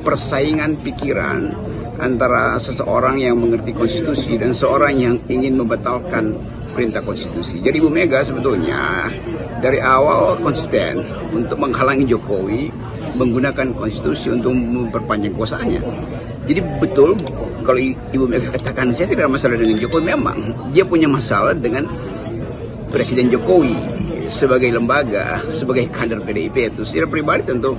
persaingan pikiran antara seseorang yang mengerti konstitusi dan seorang yang ingin membatalkan perintah konstitusi. Jadi Ibu Mega sebetulnya dari awal konsisten untuk menghalangi Jokowi menggunakan konstitusi untuk memperpanjang kuasanya. Jadi betul kalau Ibu Mega katakan saya tidak ada masalah dengan Jokowi, memang dia punya masalah dengan Presiden Jokowi sebagai lembaga, sebagai kader PDIP. Itu secara pribadi tentu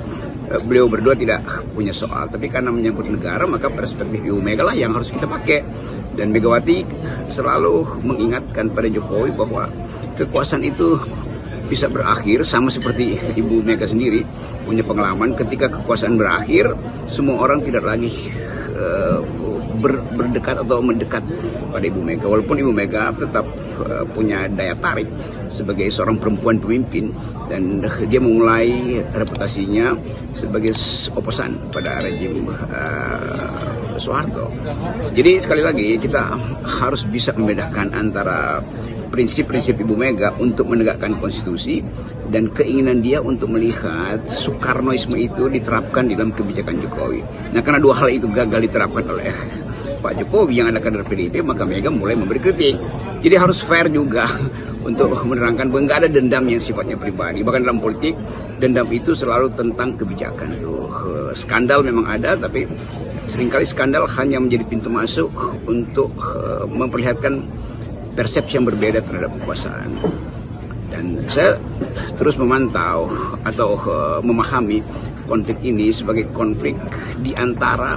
beliau berdua tidak punya soal, tapi karena menyangkut negara maka perspektif Ibu Mega lah yang harus kita pakai. Dan Megawati selalu mengingatkan pada Jokowi bahwa kekuasaan itu bisa berakhir, sama seperti Ibu Mega sendiri punya pengalaman ketika kekuasaan berakhir semua orang tidak lagi berdekat atau mendekat pada Ibu Mega, walaupun Ibu Mega tetap punya daya tarik sebagai seorang perempuan pemimpin dan dia memulai reputasinya sebagai oposan pada rejim Soeharto. Jadi sekali lagi kita harus bisa membedakan antara prinsip-prinsip Ibu Mega untuk menegakkan konstitusi dan keinginan dia untuk melihat Soekarnoisme itu diterapkan dalam kebijakan Jokowi. Nah, karena dua hal itu gagal diterapkan oleh Pak Jokowi yang ada kader PDIP, maka Mega mulai memberi kritik. Jadi harus fair juga untuk menerangkan bahwa nggak ada dendam yang sifatnya pribadi. Bahkan dalam politik, dendam itu selalu tentang kebijakan. Skandal memang ada, tapi seringkali skandal hanya menjadi pintu masuk untuk memperlihatkan persepsi yang berbeda terhadap kekuasaan. Dan saya terus memantau atau memahami konflik ini sebagai konflik di antara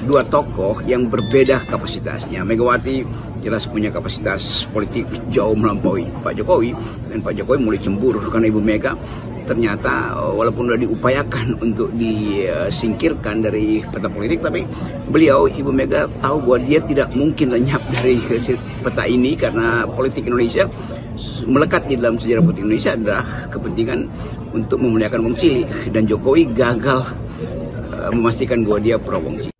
dua tokoh yang berbeda kapasitasnya. Megawati jelas punya kapasitas politik jauh melampaui Pak Jokowi, dan Pak Jokowi mulai cemburu karena Ibu Mega ternyata walaupun sudah diupayakan untuk disingkirkan dari peta politik, tapi beliau, Ibu Mega, tahu bahwa dia tidak mungkin lenyap dari peta ini karena politik Indonesia melekat di dalam sejarah politik Indonesia adalah kepentingan untuk memuliakan Wong Cilik, dan Jokowi gagal memastikan bahwa dia pro Wong Cilik.